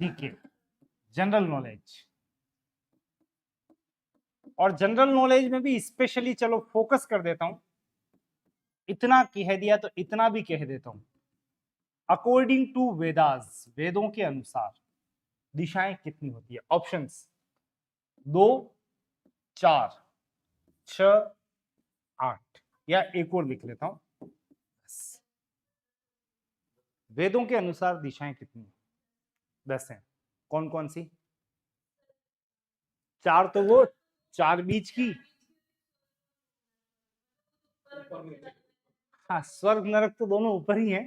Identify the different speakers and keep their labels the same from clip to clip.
Speaker 1: ठीक है, general knowledge. और जनरल नॉलेज में भी स्पेशली चलो फोकस कर देता हूं, इतना कह दिया तो इतना भी कह देता हूं। अकॉर्डिंग टू वेदास, वेदों के अनुसार दिशाएं कितनी होती है? ऑप्शंस 2, 4, 6, 8, या एक और लिख लेता हूं, वेदों के अनुसार दिशाएं कितनी? 10 हैं। कौन कौन सी? 4 तो वो 4 बीच की, हाँ स्वर्ग नरक तो दोनों ऊपर ही हैं,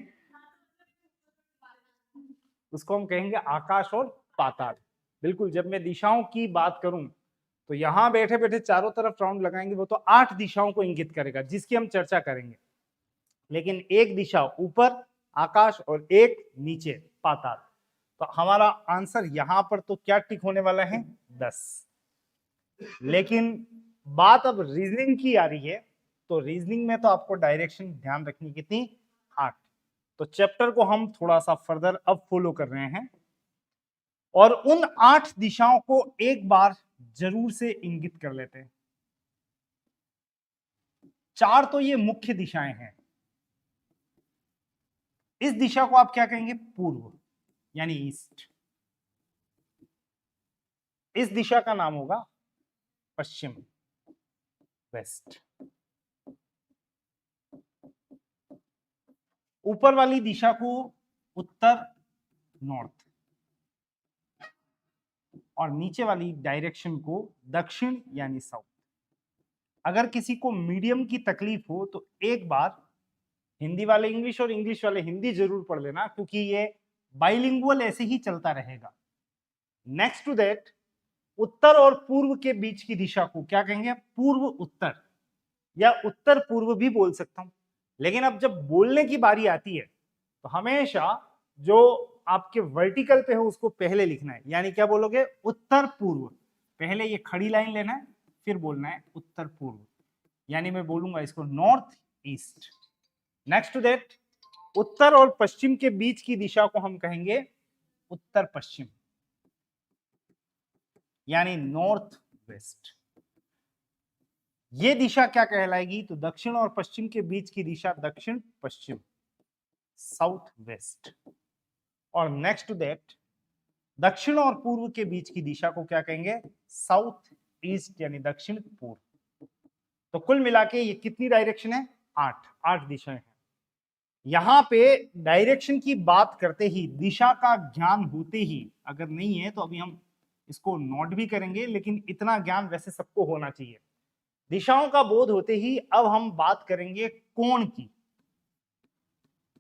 Speaker 1: उसको हम कहेंगे आकाश और पाताल। बिल्कुल, जब मैं दिशाओं की बात करूं तो यहां बैठे बैठे चारों तरफ राउंड लगाएंगे, वो तो 8 दिशाओं को इंगित करेगा जिसकी हम चर्चा करेंगे। लेकिन एक दिशा ऊपर आकाश और एक नीचे पाताल। तो हमारा आंसर यहां पर तो क्या टिक होने वाला है? 10। लेकिन बात अब रीजनिंग की आ रही है, तो रीजनिंग में तो आपको डायरेक्शन ध्यान रखनी कितनी? 8। तो चैप्टर को हम थोड़ा सा फर्दर अब फॉलो कर रहे हैं और उन 8 दिशाओं को एक बार जरूर से इंगित कर लेते हैं। 4 तो ये मुख्य दिशाएं हैं। इस दिशा को आप क्या कहेंगे? पूर्व, यानी ईस्ट। इस दिशा का नाम होगा पश्चिम, वेस्ट। ऊपर वाली दिशा को उत्तर, नॉर्थ, और नीचे वाली डायरेक्शन को दक्षिण यानी साउथ। अगर किसी को मीडियम की तकलीफ हो तो एक बार हिंदी वाले इंग्लिश और इंग्लिश वाले हिंदी जरूर पढ़ लेना, क्योंकि ये बाइलिंगुअल ऐसे ही चलता रहेगा। नेक्स्ट टू दैट, उत्तर और पूर्व के बीच की दिशा को क्या कहेंगे? पूर्व उत्तर या उत्तर पूर्व भी बोल सकता हूं। लेकिन अब जब बोलने की बारी आती है तो हमेशा जो आपके वर्टिकल पे हो उसको पहले लिखना है। यानी क्या बोलोगे? उत्तर पूर्व। पहले ये खड़ी लाइन लेना है, फिर बोलना है उत्तर पूर्व। यानी मैं बोलूंगा इसको north east. Next to that, उत्तर और पश्चिम के बीच की दिशा को हम कहेंगे उत्तर पश्चिम, यानी नॉर्थ वेस्ट। ये दिशा क्या कहलाएगी? तो दक्षिण और पश्चिम के बीच की दिशा दक्षिण पश्चिम, साउथ वेस्ट। और नेक्स्ट टू दैट, दक्षिण और पूर्व के बीच की दिशा को क्या कहेंगे? साउथ ईस्ट, यानी दक्षिण पूर्व। तो कुल मिला के ये कितनी डायरेक्शन है? 8 दिशाएं हैं। यहां पे डायरेक्शन की बात करते ही, दिशा का ज्ञान होते ही, अगर नहीं है तो अभी हम इसको नोट भी करेंगे, लेकिन इतना ज्ञान वैसे सबको होना चाहिए। दिशाओं का बोध होते ही अब हम बात करेंगे कोण की।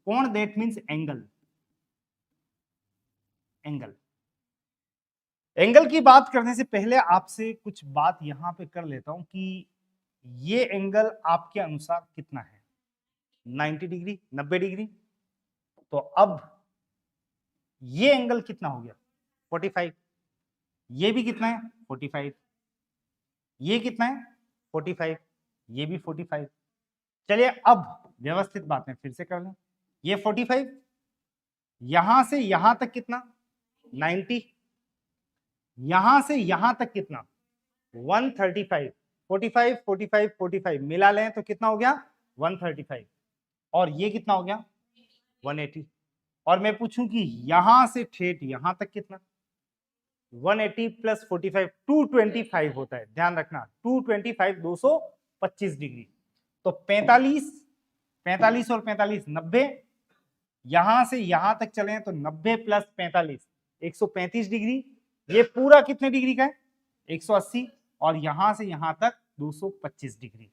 Speaker 1: कोण दैट मीन्स एंगल। एंगल की बात करने से पहले आपसे कुछ बात यहां पे कर लेता हूं कि ये एंगल आपके अनुसार कितना है? 90 डिग्री, 90 डिग्री। तो अब ये एंगल कितना हो गया? 45। ये भी कितना है? 45। ये कितना है? 45। ये भी 45। चलिए अब व्यवस्थित बातें फिर से कर लें। ये 45, यहां से यहां तक कितना? 90, यहां से यहां तक कितना? 135। 45 45 45 मिला लें तो कितना हो गया? 135। और ये कितना हो गया? 180। और मैं पूछूं कि यहां से ठेठ यहां तक कितना? 180 प्लस 45 225 होता है, ध्यान रखना। 225 225 डिग्री। तो 45, 45 और 45 90। यहां से यहां तक चले तो 90 प्लस 45 135 डिग्री। ये पूरा कितने डिग्री का है? 180। और यहां से यहां तक 225 डिग्री।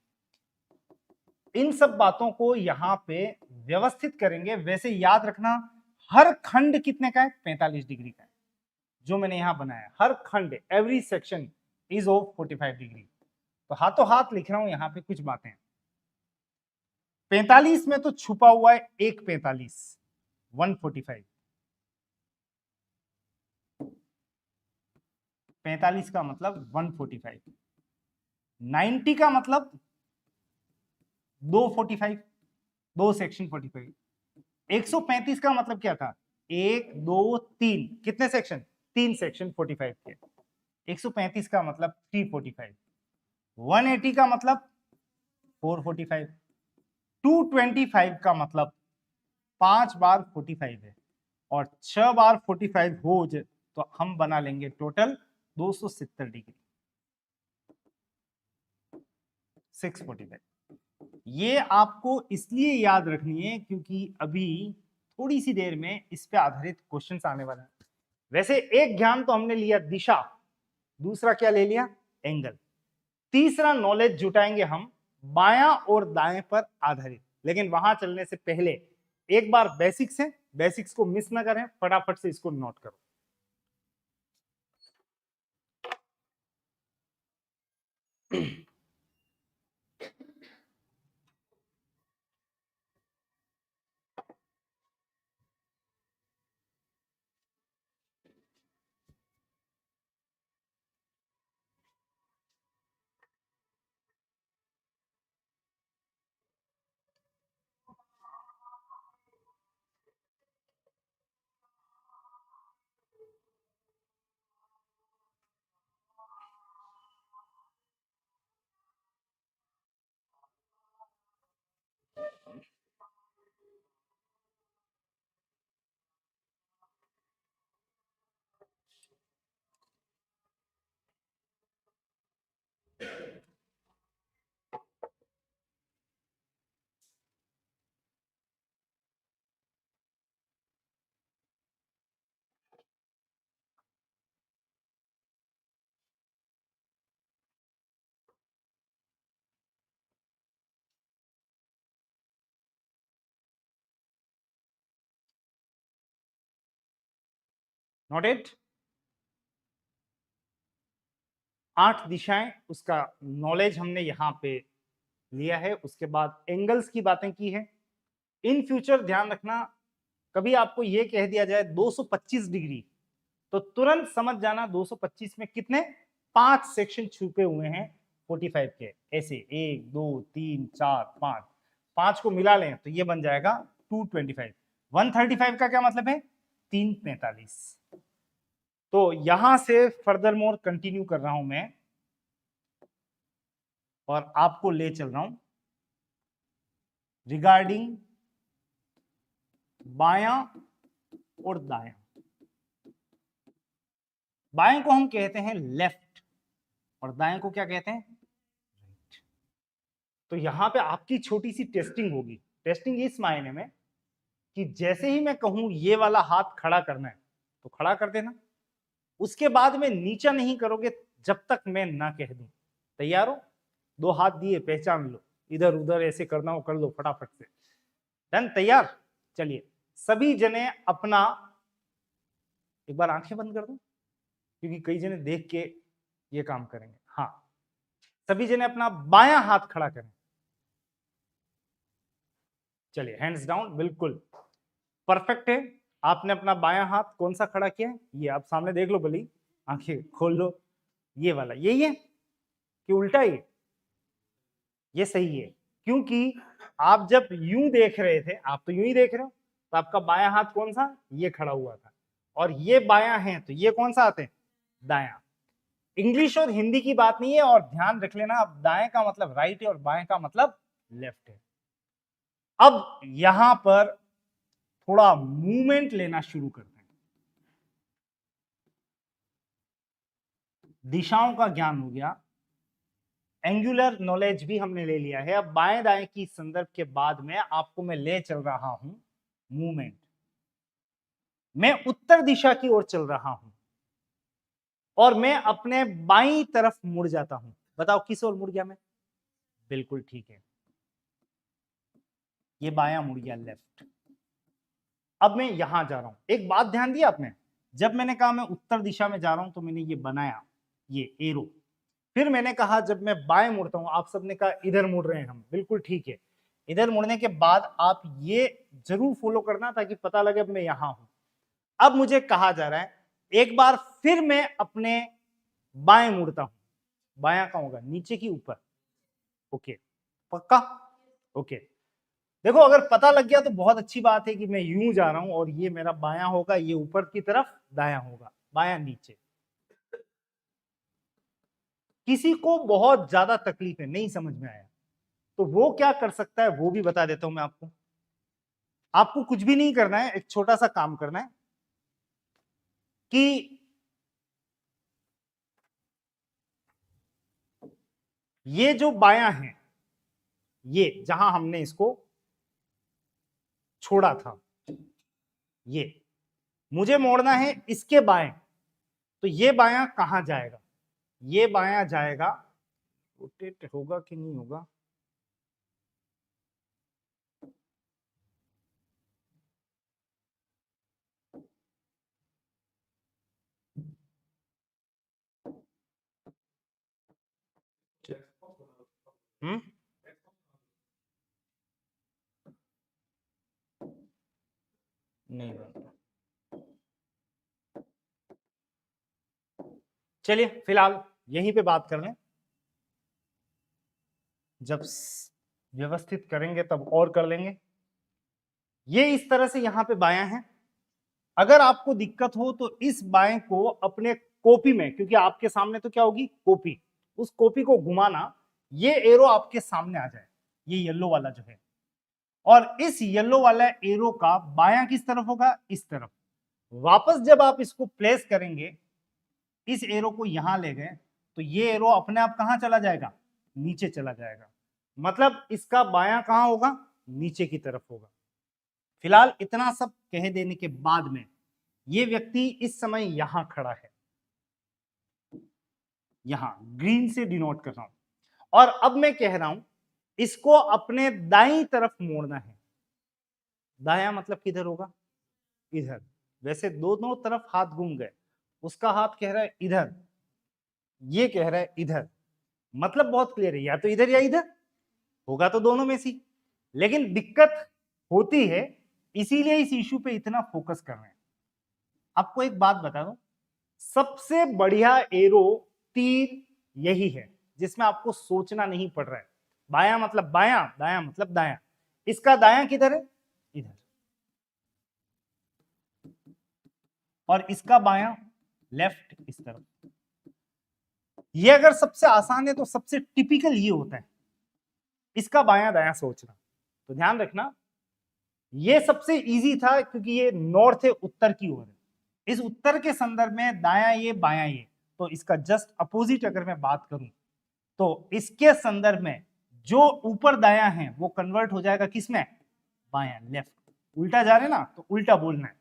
Speaker 1: इन सब बातों को यहां पे व्यवस्थित करेंगे। वैसे याद रखना, हर खंड कितने का है? 45 डिग्री का है। जो मैंने यहां बनाया, हर खंड, every section is of 45 degree. तो हाथों हाथ लिख रहा हूं यहां पे कुछ बातें। 45 में तो छुपा हुआ है एक 45, 145। 45 का मतलब 145। 90 का मतलब 245, 2 सेक्शन 45। 135 का मतलब क्या था? 1 2 3, कितने सेक्शन? 3 सेक्शन 45 के। 135 का मतलब 345, 180 का मतलब 445, 225 का मतलब 5 बार 45 है, और 6 बार 45 हो जाए तो हम बना लेंगे टोटल 270 डिग्री, 645। ये आपको इसलिए याद रखनी है क्योंकि अभी थोड़ी सी देर में इस पे आधारित क्वेश्चंस आने वाला है। वैसे एक ज्ञान तो हमने लिया दिशा, दूसरा क्या ले लिया, एंगल, तीसरा नॉलेज जुटाएंगे हम बायां और दाएं पर आधारित। लेकिन वहां चलने से पहले एक बार बेसिक्स है, बेसिक्स को मिस ना करें, फटाफट से इसको नोट करो। Note it. 8 दिशाएं, उसका नॉलेज हमने यहां पे लिया है। उसके बाद एंगल्स की बातें की है। इन फ्यूचर ध्यान रखना, कभी आपको यह कह दिया जाए 225 डिग्री, तो तुरंत समझ जाना 225 में कितने 5 सेक्शन छुपे हुए हैं 45 के। ऐसे 1 2 3 4 5, 5 को मिला लें तो ये बन जाएगा 225। 135 का क्या मतलब है, 345। तो यहां से फर्दर मोर कंटिन्यू कर रहा हूं मैं और आपको ले चल रहा हूं रिगार्डिंग बायां और दायां। बाएं को हम कहते हैं लेफ्ट और दाएं को क्या कहते हैं, राइट। तो यहां पे आपकी छोटी सी टेस्टिंग होगी। टेस्टिंग इस मायने में कि जैसे ही मैं कहूं ये वाला हाथ खड़ा करना है तो खड़ा कर देना, उसके बाद में नीचा नहीं करोगे जब तक मैं ना कह दूं। तैयार हो, 2 हाथ दिए, पहचान लो, इधर उधर ऐसे करना हो कर लो फटाफट से। डन, तैयार। चलिए सभी जने अपना, एक बार आंखें बंद कर दो क्योंकि कई जने देख के ये काम करेंगे। हाँ, सभी जने अपना बायां हाथ खड़ा करें। चलिए हैंड्स डाउन, बिल्कुल परफेक्ट है। आपने अपना बायां हाथ कौन सा खड़ा किया है, ये आप सामने देख लो, भली आंखें खोल लो। ये वाला यही है कि उल्टा ही, ये सही है। क्योंकि आप जब यूं देख रहे थे, आप तो यूं ही देख रहे हो, तो आपका बायां हाथ कौन सा, ये खड़ा हुआ था, और ये बायां है तो ये कौन सा आते हैं, दायां। इंग्लिश और हिंदी की बात नहीं है, और ध्यान रख लेना अब दाएं का मतलब राइट है और बाएं का मतलब लेफ्ट है। अब यहां पर थोड़ा मूवमेंट लेना शुरू करते हैं। दिशाओं का ज्ञान हो गया, एंगुलर नॉलेज भी हमने ले लिया है। अब बाएं दाएं की संदर्भ के बाद में आपको मैं ले चल रहा हूं मूवमेंट। मैं उत्तर दिशा की ओर चल रहा हूं और मैं अपने बाईं तरफ मुड़ जाता हूं। बताओ किस ओर मुड़ गया मैं, बिल्कुल ठीक है, ये बायां मुड़ गया, लेफ्ट। अब मैं यहां जा रहा हूं। एक बात ध्यान दिया आपने, जब मैंने कहा मैं उत्तर दिशा में जा रहा हूं तो मैंने ये बनाया, ये एरो। फिर मैंने कहा जब मैं बाएं मुड़ता हूं, आप सबने कहा इधर मुड़ रहे हैं हम, बिल्कुल ठीक है। इधर मुड़ने के बाद आप ये जरूर फॉलो करना ताकि पता लगे अब मैं यहां हूं। अब मुझे कहा जा रहा है एक बार फिर मैं अपने बाएं मुड़ता हूं। बायां कहां होगा, नीचे की ऊपर, ओके पक्का, ओके। देखो अगर पता लग गया तो बहुत अच्छी बात है कि मैं यूं जा रहा हूं और ये मेरा बायां होगा, ये ऊपर की तरफ दायां होगा। बायां नीचे। किसी को बहुत ज्यादा तकलीफ है, नहीं समझ में आया, तो वो क्या कर सकता है वो भी बता देता हूं मैं आपको। आपको कुछ भी नहीं करना है, एक छोटा सा काम करना है कि ये जो बायां है, ये जहां हमने इसको छोड़ा था, ये मुझे मोड़ना है इसके बाएं, तो ये बायां कहां जाएगा? ये बायां जाएगा, रोटेट होगा कि नहीं होगा, हम्म, नहीं बनता। चलिए फिलहाल यहीं पे बात कर लें, जब व्यवस्थित करेंगे तब और कर लेंगे। ये इस तरह से यहां पे बायां है। अगर आपको दिक्कत हो तो इस बाएं को अपने कॉपी में, क्योंकि आपके सामने तो क्या होगी, कॉपी, उस कॉपी को घुमाना, ये एरो आपके सामने आ जाए, ये येलो वाला जो है, और इस येलो वाला एरो का बायां किस तरफ होगा, इस तरफ। वापस जब आप इसको प्लेस करेंगे, इस एरो को यहां ले गए, तो ये एरो अपने आप कहां चला जाएगा, नीचे चला जाएगा। मतलब इसका बायां कहां होगा, नीचे की तरफ होगा। फिलहाल इतना सब कह देने के बाद में ये व्यक्ति इस समय यहां खड़ा है, यहां ग्रीन से डिनोट कर रहा हूं, और अब मैं कह रहा हूं इसको अपने दाईं तरफ मोड़ना है। दायां मतलब किधर होगा, इधर। वैसे दोनों तरफ हाथ घूम गए, उसका हाथ कह रहा है इधर, ये कह रहा है इधर, मतलब बहुत क्लियर है, या तो इधर या इधर होगा, तो दोनों में से। लेकिन दिक्कत होती है, इसीलिए इस इश्यू पे इतना फोकस कर रहे हैं। आपको एक बात बता दूं, सबसे बढ़िया एरो तीर यही है, जिसमें आपको सोचना नहीं पड़ रहा है। बायां मतलब बायां, दायां मतलब दायां। इसका दायां किधर है, इधर, और इसका बायां लेफ्ट, इस तरफ। ये अगर सबसे आसान है तो सबसे टिपिकल ये होता है, इसका बायां दायां सोचना। तो ध्यान रखना, ये सबसे इजी था क्योंकि ये नॉर्थ है, उत्तर की ओर है। इस उत्तर के संदर्भ में दायां ये बायां ये, तो इसका जस्ट अपोजिट अगर मैं बात करूं तो इसके संदर्भ में जो ऊपर दायां है वो कन्वर्ट हो जाएगा किसमें, बायां, लेफ्ट। उल्टा जा रहे ना, तो उल्टा बोलना है।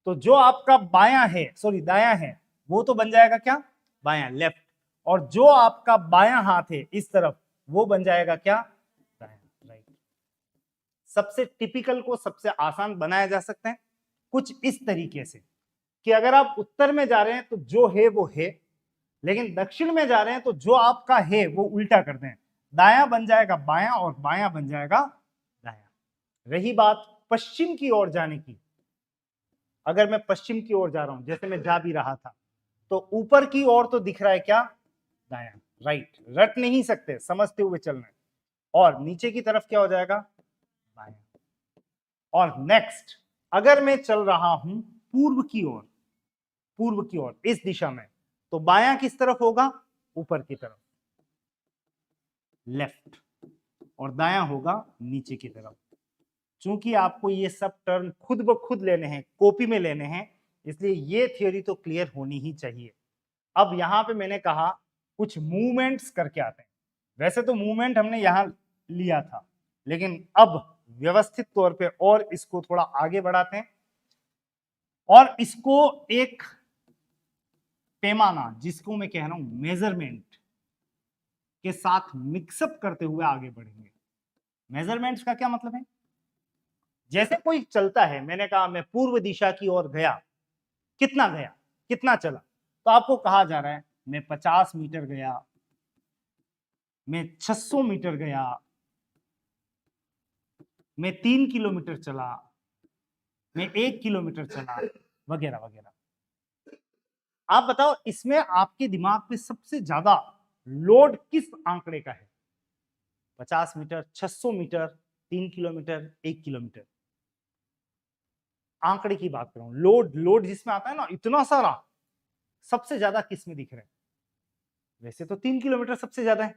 Speaker 1: तो जो आपका बायां है, सॉरी दायां है, वो तो बन जाएगा क्या, बायां, लेफ्ट। और जो आपका बायां हाथ है इस तरफ, वो बन जाएगा क्या, दायां, राइट। सबसे टिपिकल को सबसे आसान बनाया जा सकता है कुछ इस तरीके से कि अगर आप उत्तर में जा रहे हैं तो जो है वो है, लेकिन दक्षिण में जा रहे हैं तो जो आपका है वो उल्टा कर दें। दायां बन जाएगा बायां और बायां बन जाएगा दायां। रही बात पश्चिम की ओर जाने की, अगर मैं पश्चिम की ओर जा रहा हूं, जैसे मैं जा भी रहा था, तो ऊपर की ओर तो दिख रहा है क्या, दायां, राइट। रट नहीं सकते, समझते हुए चलना है। और नीचे की तरफ क्या हो जाएगा, बायां। और नेक्स्ट, अगर मैं चल रहा हूं पूर्व की ओर, पूर्व की ओर इस दिशा में, तो बायां किस तरफ होगा, ऊपर की तरफ, लेफ्ट। और दायां होगा नीचे की तरफ। चूंकि आपको ये सब टर्म खुद ब खुद लेने हैं, कॉपी में लेने हैं, इसलिए ये थ्योरी तो क्लियर होनी ही चाहिए। अब यहां पे मैंने कहा कुछ मूवमेंट्स करके आते हैं। वैसे तो मूवमेंट हमने यहां लिया था, लेकिन अब व्यवस्थित तौर पे और इसको थोड़ा आगे बढ़ाते हैं, और इसको एक पैमाना, जिसको मैं कह रहा हूं मेजरमेंट के साथ मिक्सअप करते हुए आगे बढ़ेंगे। मेजरमेंट्स का क्या मतलब है, जैसे कोई चलता है, मैंने कहा मैं पूर्व दिशा की ओर गया, कितना गया, कितना चला, तो आपको कहा जा रहा है मैं 50 मीटर गया, मैं 600 मीटर गया, मैं 3 किलोमीटर चला, मैं 1 किलोमीटर चला, वगैरह वगैरह। आप बताओ इसमें आपके दिमाग पे सबसे ज्यादा लोड किस आंकड़े का है, 50 मीटर, 600 मीटर, 3 किलोमीटर, 1 किलोमीटर? आंकड़े की बात कर रहा हूं, लोड, लोड जिसमें आता है ना इतना सारा, सबसे ज्यादा किस में दिख रहा है? वैसे तो 3 किलोमीटर सबसे ज्यादा है,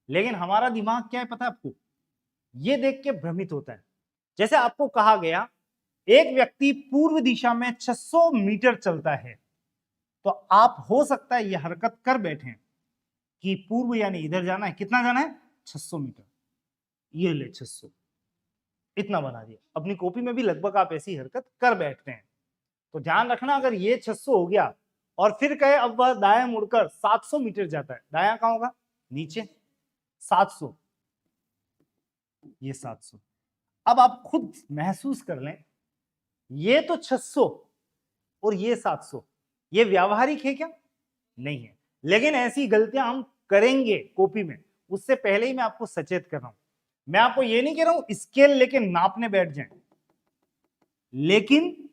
Speaker 1: लेकिन हमारा दिमाग क्या है पता है आपको, ये देख के भ्रमित होता है। जैसे आपको कहा गया एक व्यक्ति पूर्व दिशा में 600 मीटर चलता है, तो आप हो सकता है ये हरकत कर बैठे कि पूर्व यानी इधर जाना है, कितना जाना है? 600 मीटर। ये ले 600, इतना बना दिया। अपनी कॉपी में भी लगभग आप ऐसी हरकत कर बैठते हैं। तो ध्यान रखना, अगर ये 600 हो गया और फिर कहे अब वह दाएं मुड़कर 700 मीटर जाता है, दायां कहां होगा? नीचे। 700, ये 700। अब आप खुद महसूस कर लें, ये तो 600 और ये 700, ये व्यावहारिक है क्या? नहीं है। लेकिन ऐसी गलतियां हम करेंगे कॉपी में, उससे पहले ही मैं आपको सचेत कर रहा हूं। मैं आपको ये नहीं कह रहा हूं स्केल लेके नापने बैठ जाएं, लेकिन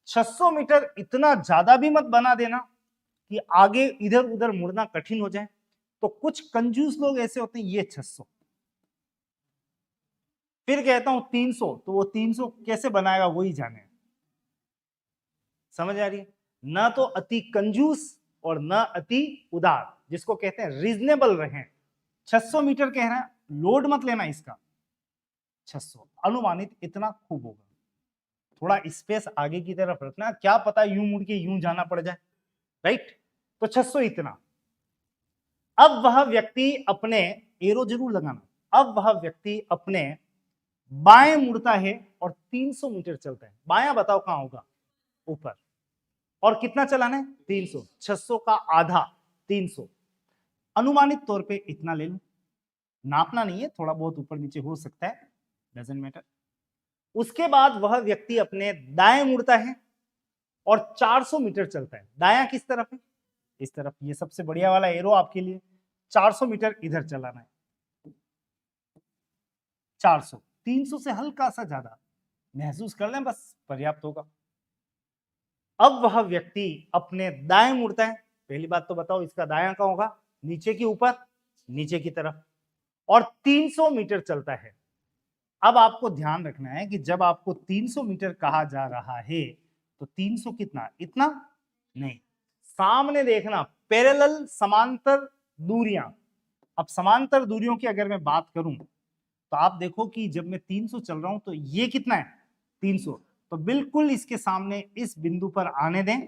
Speaker 1: 600 मीटर इतना ज्यादा भी मत बना देना कि आगे इधर उधर मुड़ना कठिन हो जाए। तो कुछ कंजूस लोग ऐसे होते हैं, ये 600, फिर कहता हूं 300, तो वो 300 कैसे बनाएगा वही जाने। समझ आ रही है? ना तो अति कंजूस और ना अति उदार, जिसको कहते हैं रीजनेबल रहें। 600 मीटर कह रहा है, लोड मत लेना इसका। 600 अनुमानित इतना खूब होगा। थोड़ा स्पेस आगे की तरफ रखना, क्या पता यूं मुड़ के यूं जाना पड़ जाए, राइट? तो 600 इतना। अब वह व्यक्ति अपने, एरो जरूर लगाना, अब वह व्यक्ति अपने बाएं मुड़ता है और 300 मीटर चलता है। बायां बताओ कहां होगा? ऊपर। और कितना चलाना है? 300। 600 का आधा 300। अनुमानित तौर पे इतना ले लो, नापना नहीं है, थोड़ा बहुत ऊपर नीचे हो सकता है, डजंट मैटर। उसके बाद वह व्यक्ति अपने दाएं मुड़ता है और 400 मीटर चलता है। दायां किस तरफ है? इस तरफ। ये सबसे बढ़िया वाला एरो आपके लिए। 400 मीटर इधर चलाना है। 400, 300 से हल्का सा ज्यादा महसूस कर लें, बस पर्याप्त होगा। अब वह व्यक्ति अपने दाएं मुड़ता है। पहली बात तो बताओ इसका दायां कहां होगा? नीचे की ऊपर, नीचे की तरफ। और 300 मीटर चलता है। अब आपको ध्यान रखना है कि जब आपको 300 मीटर कहा जा रहा है तो 300 कितना? इतना नहीं, सामने देखना, पैरेलल, समांतर दूरियां। अब समांतर दूरियों की अगर मैं बात करूं तो आप देखो कि जब मैं 300 चल रहा हूं तो ये कितना है? 300। तो बिल्कुल इसके सामने इस बिंदु पर आने दें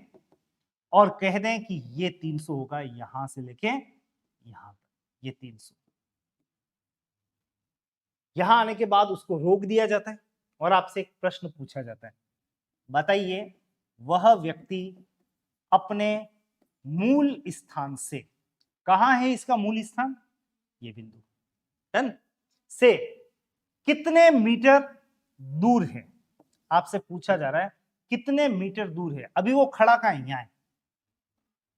Speaker 1: और कह दें कि ये 300 होगा, यहां से लेके यहां तक, ये 300। यहां आने के बाद उसको रोक दिया जाता है और आपसे एक प्रश्न पूछा जाता है, बताइए वह व्यक्ति अपने मूल स्थान से, कहां है इसका मूल स्थान? ये बिंदु, डन, से कितने मीटर दूर है? आपसे पूछा जा रहा है कितने मीटर दूर है। अभी वो खड़ा कहां है? यहां है।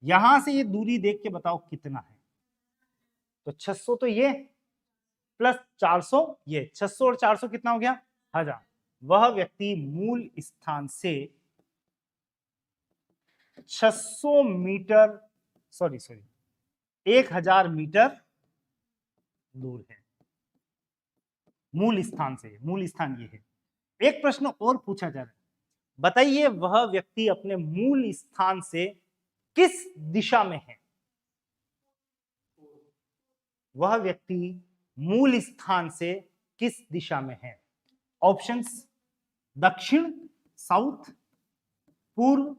Speaker 1: यहां से ये दूरी देख के बताओ कितना है। तो 600 तो ये प्लस 400 ये, 600 और 400 कितना हो गया? 1000। वह व्यक्ति मूल स्थान से 600 मीटर, सॉरी 1000 मीटर दूर है मूल स्थान से। मूल स्थान ये है। एक प्रश्न और पूछा जा रहा है, बताइए वह व्यक्ति अपने मूल स्थान से किस दिशा में है? वह व्यक्ति मूल स्थान से किस दिशा में है? ऑप्शंस, दक्षिण, साउथ, पूर्व,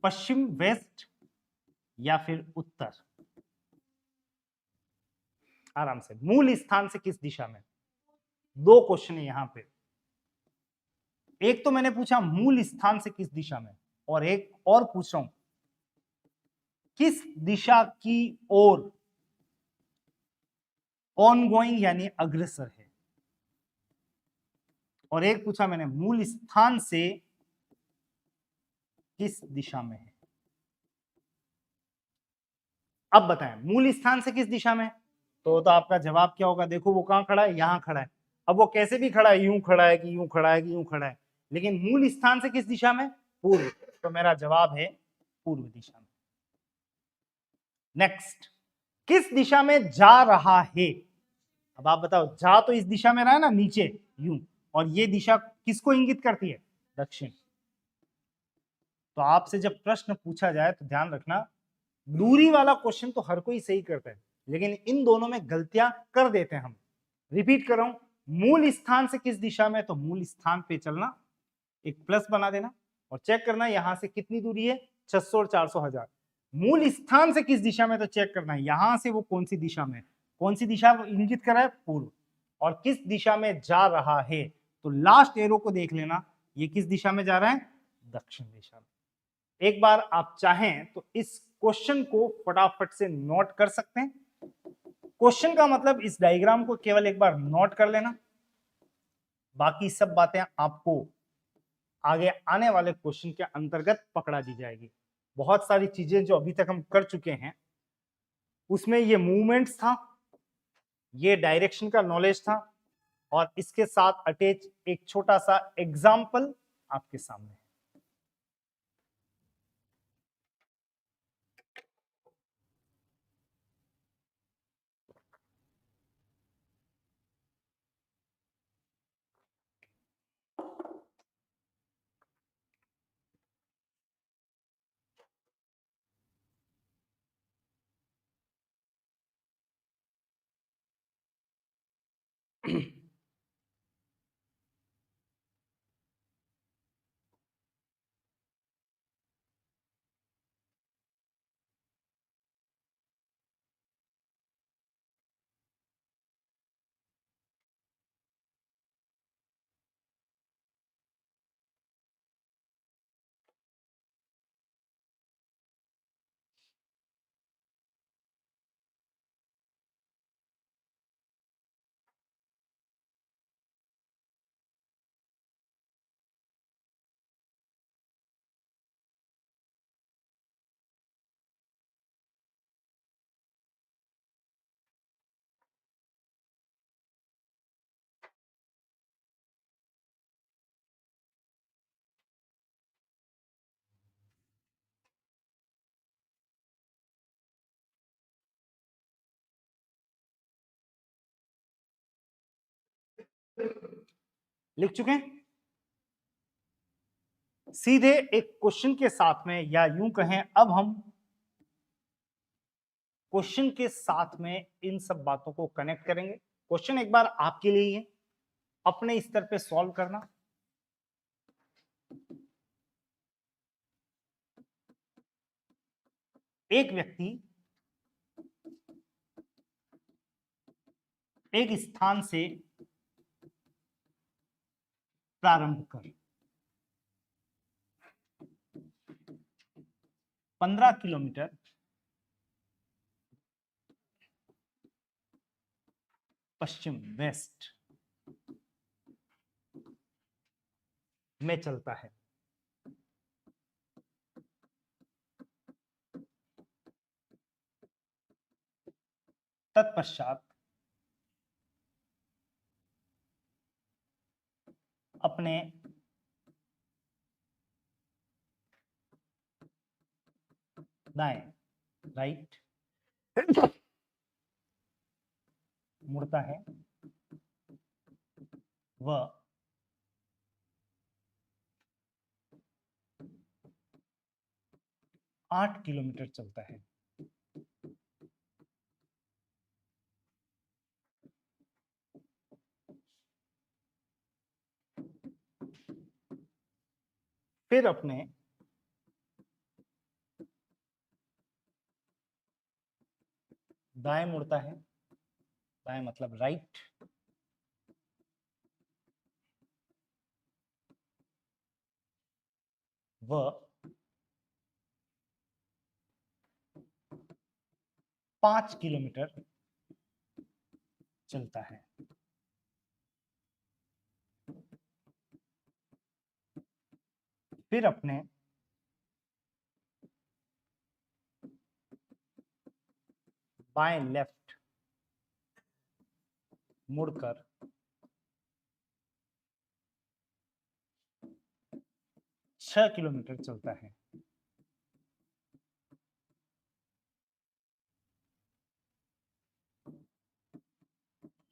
Speaker 1: पश्चिम, वेस्ट, या फिर उत्तर। आराम से, मूल स्थान से किस दिशा में? दो क्वेश्चन है यहां पे। एक तो मैंने पूछा मूल स्थान से किस दिशा में, और एक और पूछ रहा हूं किस दिशा की ओर ऑनगोइंग यानी अग्रसर है। और एक पूछा मैंने मूल स्थान से किस दिशा में है। अब बताएं मूल स्थान से किस दिशा में, तो आपका जवाब क्या होगा? देखो वो कहां खड़ा है? यहां खड़ा है। अब वो कैसे भी खड़ा है, यूं खड़ा है कि यूं खड़ा है कि यूं खड़ा है, लेकिन मूल स्थान से किस दिशा में? पूर्व। तो मेरा जवाब है पूर्व दिशा में। नेक्स्ट, किस दिशा में जा रहा है? अब आप बताओ, जा तो इस दिशा में रहा है ना, नीचे यूं, और ये दिशा किसको इंगित करती है? दक्षिण। तो आपसे जब प्रश्न पूछा जाए तो ध्यान रखना, दूरी वाला क्वेश्चन तो हर कोई सही करता है, लेकिन इन दोनों में गलतियां कर देते हैं हम। रिपीट कर रहा हूं, मूल स्थान से किस दिशा में, तो मूल स्थान पे चलना, एक प्लस बना देना और चेक करना यहां से कितनी दूरी है, 600 और 400 हजार। मूल स्थान से किस दिशा में, तो चेक करना है यहां से वो कौन सी दिशा में, कौन सी दिशा इंगित कर रहा है, पूर्व, और किस दिशा में जा रहा है, तो लास्ट एरो को देख लेना, ये किस दिशा में जा रहा है, दक्षिण दिशा में। एक बार आप चाहें तो इस क्वेश्चन को फटाफट से नोट कर सकते हैं। क्वेश्चन का मतलब इस डायग्राम को केवल एक बार नोट कर लेना, बाकी सब बातें आपको आगे आने वाले क्वेश्चन के अंतर्गत पकड़ा दी जाएगी। बहुत सारी चीजें जो अभी तक हम कर चुके हैं उसमें ये मूवमेंट्स था, ये डायरेक्शन का नॉलेज था, और इसके साथ अटैच एक छोटा सा एग्जाम्पल आपके सामने है। लिख चुके हैं? सीधे एक क्वेश्चन के साथ में, या यूं कहें अब हम क्वेश्चन के साथ में इन सब बातों को कनेक्ट करेंगे। क्वेश्चन एक बार आपके लिए ही है, अपने स्तर पे सॉल्व करना। एक व्यक्ति एक स्थान से प्रारंभ कर 15 किलोमीटर पश्चिम वेस्ट में चलता है। तत्पश्चात अपने दाएं, राइट, मुड़ता है, वह 8 किलोमीटर चलता है। फिर अपने दाएं मुड़ता है, दाएं मतलब राइट, वह 5 किलोमीटर चलता है। फिर अपने बाएं लेफ्ट मुड़कर 6 किलोमीटर चलता है।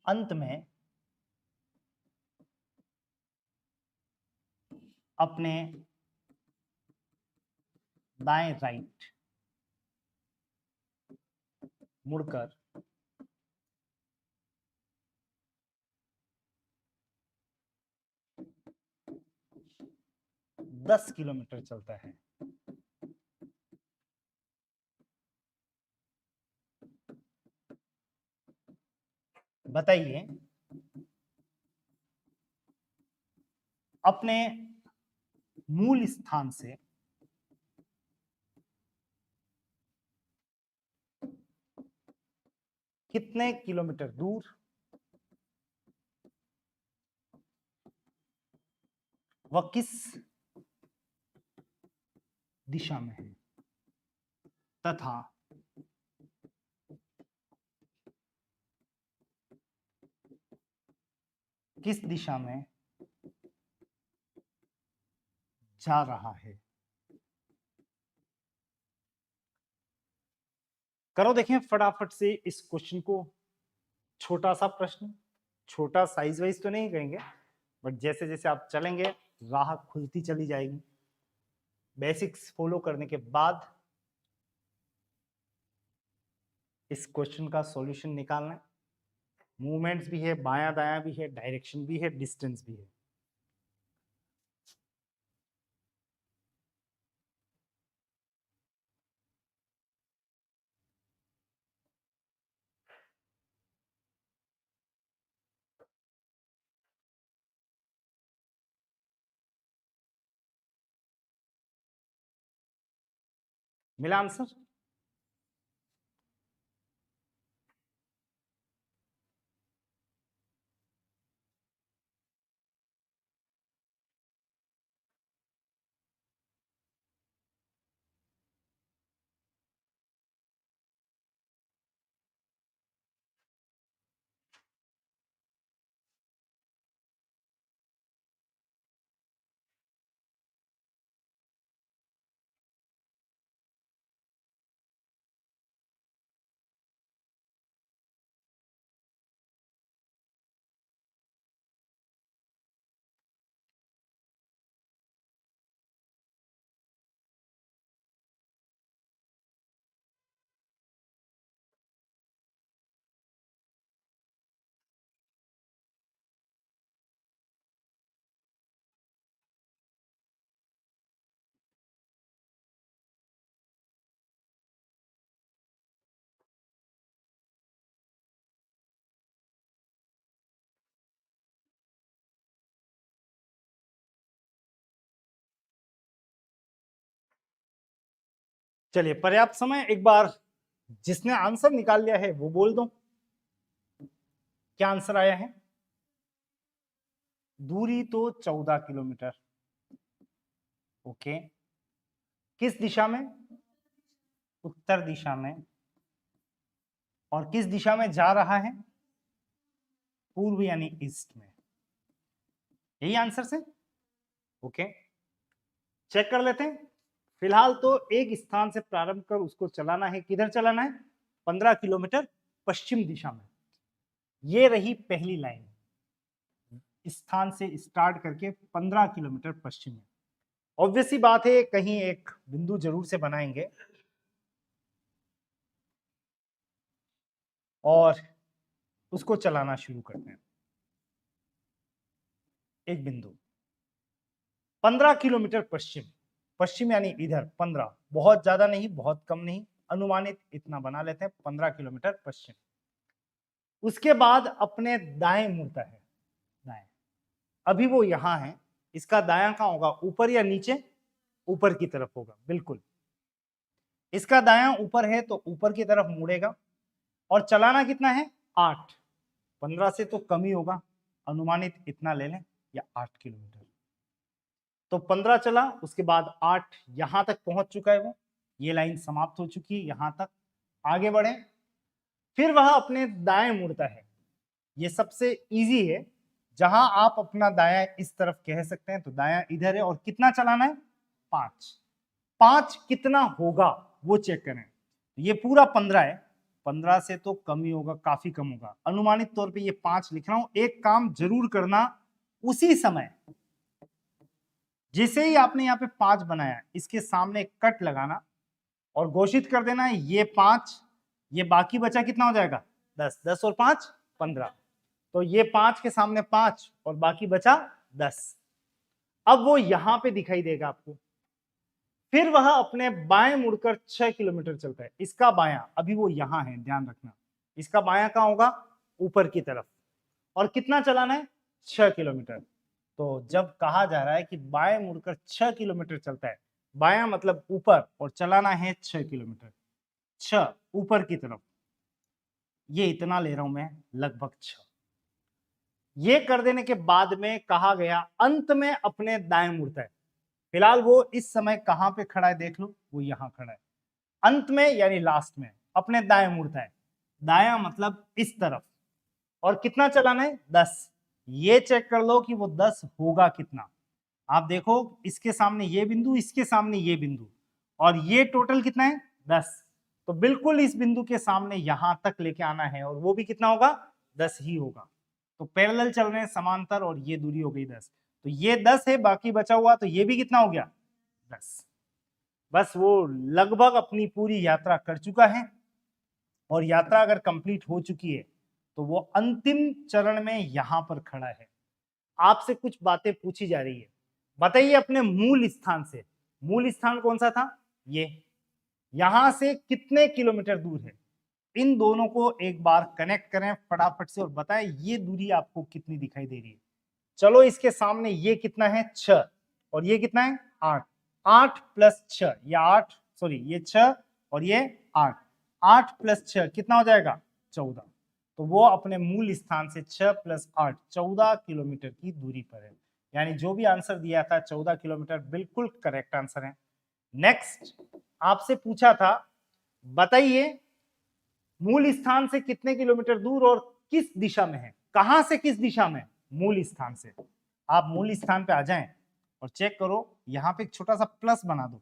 Speaker 1: अंत में अपने दाएं राइट मुड़कर 10 किलोमीटर चलता है। बताइए अपने मूल स्थान से कितने किलोमीटर दूर वह किस दिशा में है तथा किस दिशा में जा रहा है। करो देखें फटाफट से इस क्वेश्चन को। छोटा सा प्रश्न, छोटा साइज वाइज तो नहीं कहेंगे, बट जैसे जैसे आप चलेंगे राह खुलती चली जाएगी। बेसिक्स फॉलो करने के बाद इस क्वेश्चन का सॉल्यूशन निकालना है। मूवमेंट्स भी है, बायां दायां भी है, डायरेक्शन भी है, डिस्टेंस भी है। मिला आंसर? चलिए पर्याप्त समय। एक बार जिसने आंसर निकाल लिया है वो बोल दो क्या आंसर आया है। दूरी तो 14 किलोमीटर। ओके, किस दिशा में? उत्तर दिशा में। और किस दिशा में जा रहा है? पूर्व यानी ईस्ट में। यही आंसर से। ओके, चेक कर लेते हैं। फिलहाल तो एक स्थान से प्रारंभ कर उसको चलाना है। किधर चलाना है? 15 किलोमीटर पश्चिम दिशा में। ये रही पहली लाइन, स्थान से स्टार्ट करके 15 किलोमीटर पश्चिम में। ऑब्वियसली बात है कहीं एक बिंदु जरूर से बनाएंगे और उसको चलाना शुरू करते हैं। एक बिंदु 15 किलोमीटर पश्चिम, पश्चिम यानी इधर 15, बहुत ज्यादा नहीं बहुत कम नहीं, अनुमानित इतना बना लेते हैं 15 किलोमीटर पश्चिम। उसके बाद अपने दाएं मुड़ता है। दाएं, अभी वो यहां है। इसका दायां कहां होगा? ऊपर या नीचे? ऊपर की तरफ होगा, बिल्कुल। इसका दायां ऊपर है तो ऊपर की तरफ मुड़ेगा। और चलाना कितना है? 8। 15 से तो कम ही होगा, अनुमानित इतना ले लें, या 8 किलोमीटर। तो 15 चला, उसके बाद 8, यहां तक पहुंच चुका है वो। ये लाइन समाप्त हो चुकी है यहां तक। आगे बढ़े, फिर वह अपने दाएं मुड़ता है। ये सबसे इजी है। जहां आप अपना दायां इस तरफ कह सकते हैं तो दायां इधर है। और कितना चलाना है? 5। 5 कितना होगा वो चेक करें। ये पूरा 15 है, 15 से तो कम ही होगा, काफी कम होगा। अनुमानित तौर पे ये 5 लिख रहा हूं। एक काम जरूर करना, उसी समय जैसे ही आपने यहाँ पे 5 बनाया, इसके सामने एक कट लगाना और घोषित कर देना ये 5, ये बाकी बचा कितना हो जाएगा 10, 10 और 5 15, तो ये 5 के सामने 5 और बाकी बचा 10। अब वो यहां पे दिखाई देगा आपको, फिर वह अपने बाएं मुड़कर 6 किलोमीटर चलता है। इसका बायां, अभी वो यहां है, ध्यान रखना, इसका बायां कहां होगा, ऊपर की तरफ, और कितना चलाना है 6 किलोमीटर। तो जब कहा जा रहा है कि बाएं मुड़कर 6 किलोमीटर चलता है, बायां मतलब ऊपर, और चलाना है 6 किलोमीटर, 6 ऊपर की तरफ, ये इतना ले रहा हूं मैं, लगभग 6। ये कर देने के बाद में कहा गया अंत में अपने दाएं मुड़ता है। फिलहाल वो इस समय कहां पे खड़ा है देख लो, वो यहां खड़ा है। अंत में यानी लास्ट में अपने दाएं मुड़ता है, दाया मतलब इस तरफ, और कितना चलाना है 10। ये चेक कर लो कि वो 10 होगा कितना। आप देखो इसके सामने ये बिंदु, इसके सामने ये बिंदु, और ये टोटल कितना है 10। तो बिल्कुल इस बिंदु के सामने यहां तक लेके आना है, और वो भी कितना होगा 10 ही होगा। तो पैरेलल चल रहे हैं समांतर, और ये दूरी हो गई 10, तो ये 10 है, बाकी बचा हुआ तो ये भी कितना हो गया 10। बस वो लगभग अपनी पूरी यात्रा कर चुका है, और यात्रा अगर कंप्लीट हो चुकी है तो वो अंतिम चरण में यहां पर खड़ा है। आपसे कुछ बातें पूछी जा रही है, बताइए अपने मूल स्थान से, मूल स्थान कौन सा था, ये यहां से कितने किलोमीटर दूर है। इन दोनों को एक बार कनेक्ट करें फटाफट से और बताएं ये दूरी आपको कितनी दिखाई दे रही है। चलो इसके सामने ये कितना है 6, और ये कितना है 8, 8 प्लस 6, ये 8, सॉरी ये 6 और ये 8, 8 प्लस 6 कितना हो जाएगा 14। तो वो अपने मूल स्थान से 6 प्लस 8 14 किलोमीटर की दूरी पर है। यानी जो भी आंसर दिया था 14 किलोमीटर बिल्कुल करेक्ट आंसर है। नेक्स्ट आपसे पूछा था, बताइए मूल स्थान से कितने किलोमीटर दूर और किस दिशा में है, कहां से किस दिशा में, मूल स्थान से। आप मूल स्थान पे आ जाएं और चेक करो, यहां पे एक छोटा सा प्लस बना दो,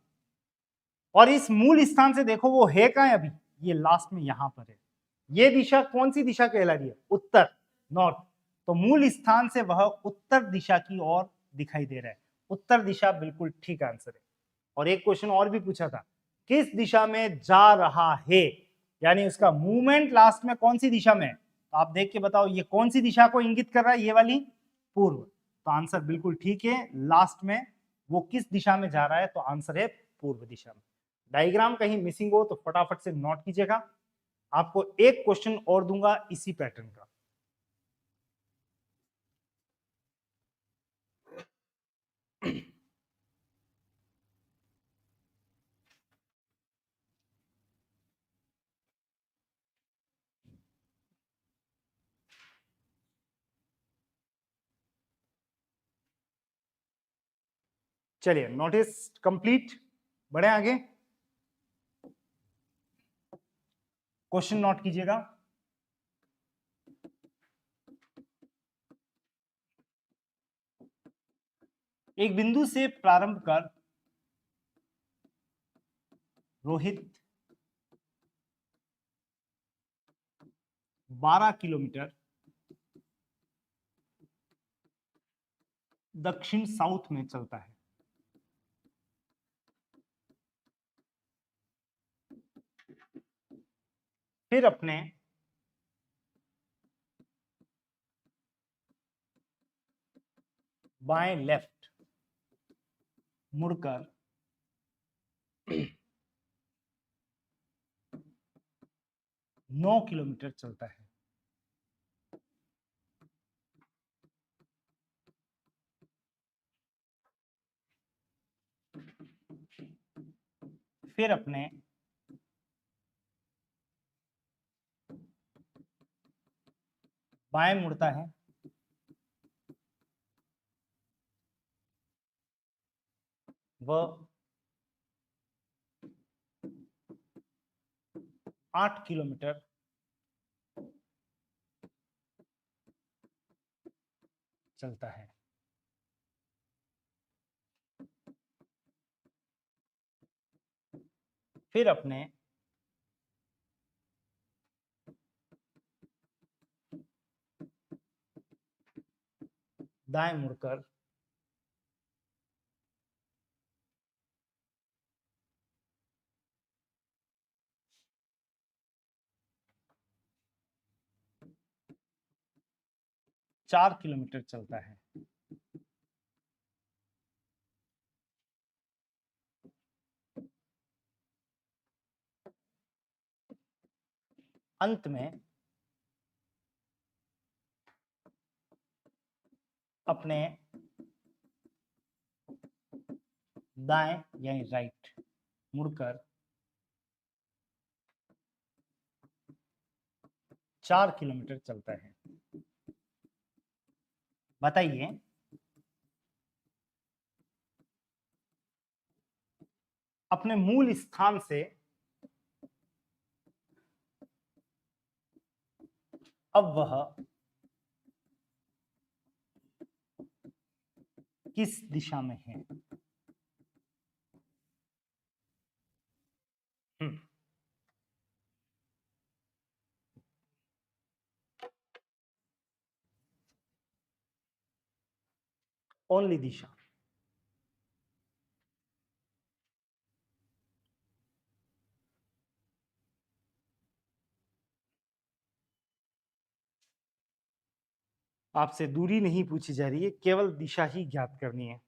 Speaker 1: और इस मूल स्थान से देखो वो है कहां है, अभी ये लास्ट में यहां पर है। ये दिशा कौन सी दिशा कहला रही है, उत्तर, नॉर्थ। तो मूल स्थान से वह उत्तर दिशा की ओर दिखाई दे रहा है, उत्तर दिशा बिल्कुल ठीक आंसर है। और एक क्वेश्चन और भी पूछा था, किस दिशा में जा रहा है, यानी उसका मूवमेंट लास्ट में कौन सी दिशा में है। तो आप देख के बताओ ये कौन सी दिशा को इंगित कर रहा है, ये वाली पूर्व। तो आंसर बिल्कुल ठीक है, लास्ट में वो किस दिशा में जा रहा है, तो आंसर है पूर्व दिशा में। डायग्राम कहीं मिसिंग हो तो फटाफट से नोट कीजिएगा। आपको एक क्वेश्चन और दूंगा इसी पैटर्न का। चलिए नोटिस कंप्लीट, बढ़े आगे। क्वेश्चन नोट कीजिएगा। एक बिंदु से प्रारंभ कर रोहित 12 किलोमीटर दक्षिण साउथ में चलता है। फिर अपने बाएं लेफ्ट मुड़कर 9 किलोमीटर चलता है। फिर अपने बाएं मुड़ता है वह 8 किलोमीटर चलता है। फिर अपने दाएं मुड़कर 4 किलोमीटर चलता है। अंत में अपने दाएं यानी राइट मुड़कर 4 किलोमीटर चलता है। बताइए अपने मूल स्थान से अब वह किस दिशा में है? ओनली दिशा। आपसे दूरी नहीं पूछी जा रही है, केवल दिशा ही ज्ञात करनी है।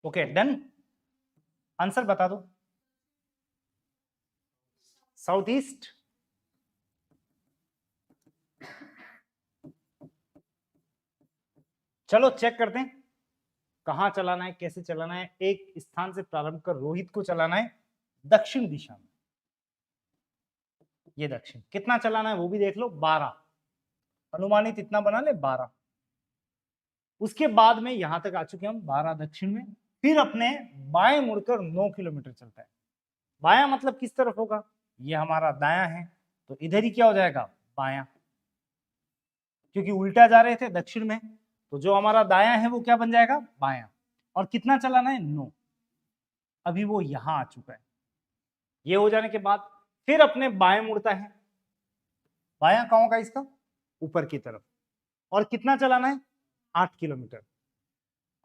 Speaker 1: Okay done. आंसर बता दो। South east. चलो चेक करते हैं कहां चलाना है, कैसे चलाना है। एक स्थान से प्रारंभ कर रोहित को चलाना है दक्षिण दिशा में। ये दक्षिण कितना चलाना है वो भी देख लो, 12 अनुमानित इतना बना ले 12। उसके बाद में यहां तक आ चुके हम 12 दक्षिण में। फिर अपने बाएं मुड़कर 9 किलोमीटर चलता है। बायां मतलब किस तरफ होगा? ये हमारा दायां है तो इधर ही क्या हो जाएगा? बायां, क्योंकि उल्टा जा रहे थे दक्षिण में, तो जो हमारा दायां है वो क्या बन जाएगा? बायां। और कितना चलाना है? 9। अभी वो यहां आ चुका है। ये हो जाने के बाद फिर अपने बाएं मुड़ता है। बायां कहां होगा इसका? ऊपर की तरफ। और कितना चलाना है? 8 किलोमीटर।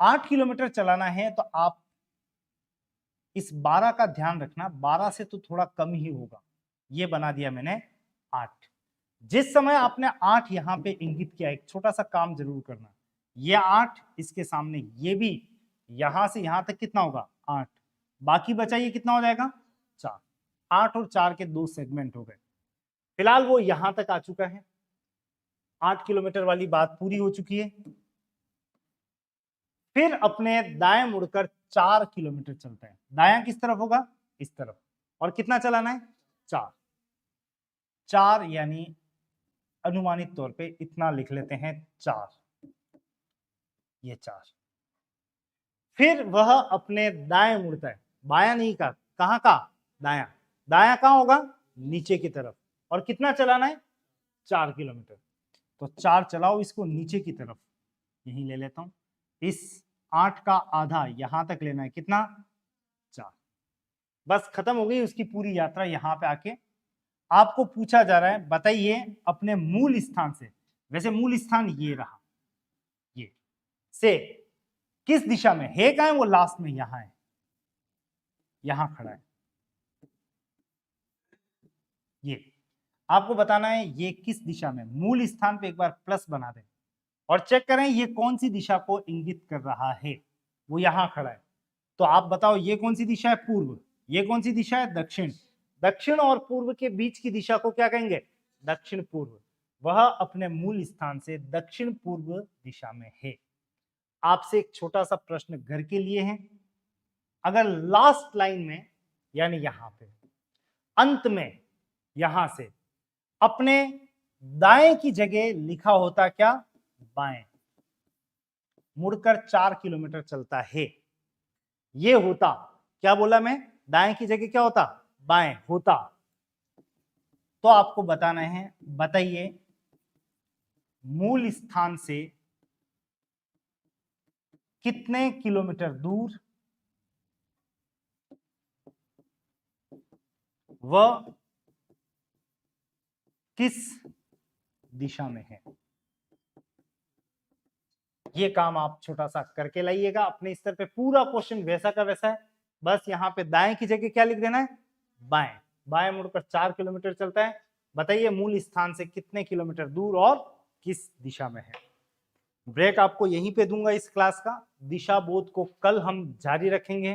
Speaker 1: 8 किलोमीटर चलाना है तो आप इस 12 का ध्यान रखना, 12 से तो थोड़ा कम ही होगा। ये बना दिया मैंने 8। जिस समय आपने 8 यहां पे इंगित किया, एक छोटा सा काम जरूर करना। ये 8 इसके सामने, ये भी यहां से यहां तक कितना होगा? 8। बाकी बचा ये कितना हो जाएगा? 4। 8 और 4 के 2 सेगमेंट हो गए। फिलहाल वो यहां तक आ चुका है। 8 किलोमीटर वाली बात पूरी हो चुकी है। फिर अपने दाएं मुड़कर 4 किलोमीटर चलता है। दायां किस तरफ होगा? इस तरफ। और कितना चलाना है? 4। 4 यानी अनुमानित तौर पे इतना लिख लेते हैं 4। ये 4। फिर वह अपने दाएं मुड़ता है। बायां नहीं का, कहां का? दायां। दायां कहां होगा? नीचे की तरफ। और कितना चलाना है? 4 किलोमीटर। तो 4 चलाओ इसको नीचे की तरफ। यहीं ले लेता हूं। इस 8 का आधा यहां तक लेना है। कितना? 4। बस खत्म हो गई उसकी पूरी यात्रा। यहां पे आके आपको पूछा जा रहा है बताइए अपने मूल स्थान से, वैसे मूल स्थान ये रहा, ये से किस दिशा में है? कहां है वो? लास्ट में यहां है, यहां खड़ा है। ये आपको बताना है ये किस दिशा में। मूल स्थान पे एक बार प्लस बना दें और चेक करें ये कौन सी दिशा को इंगित कर रहा है। वो यहां खड़ा है तो आप बताओ ये कौन सी दिशा है? पूर्व। ये कौन सी दिशा है? दक्षिण। दक्षिण और पूर्व के बीच की दिशा को क्या कहेंगे? दक्षिण पूर्व। वह अपने मूल स्थान से दक्षिण पूर्व दिशा में है। आपसे एक छोटा सा प्रश्न घर के लिए है। अगर लास्ट लाइन में यानी यहां पे अंत में यहां से अपने दाएं की जगह लिखा होता क्या, बाएं। मुड़कर 4 किलोमीटर चलता है, ये होता, क्या बोला मैं, दाएं की जगह क्या होता, बाएं होता। तो आपको बताना है, बताइए मूल स्थान से कितने किलोमीटर दूर वह किस दिशा में है। ये काम आप छोटा सा करके लाइएगा अपने स्तर पे, पूरा क्वेश्चन वैसा का वैसा है, बस यहाँ पे दाएं की जगह क्या लिख देना है, बाएं। बाएं मुड़कर 4 किलोमीटर चलता है, बताइए मूल स्थान से कितने किलोमीटर दूर और किस दिशा में है। ब्रेक आपको यहीं पे दूंगा इस क्लास का, दिशा बोध को कल हम जारी रखेंगे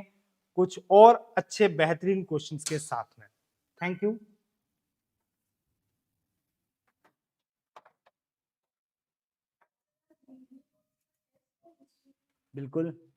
Speaker 1: कुछ और अच्छे बेहतरीन क्वेश्चंस के साथ में। Thank you. बिल्कुल।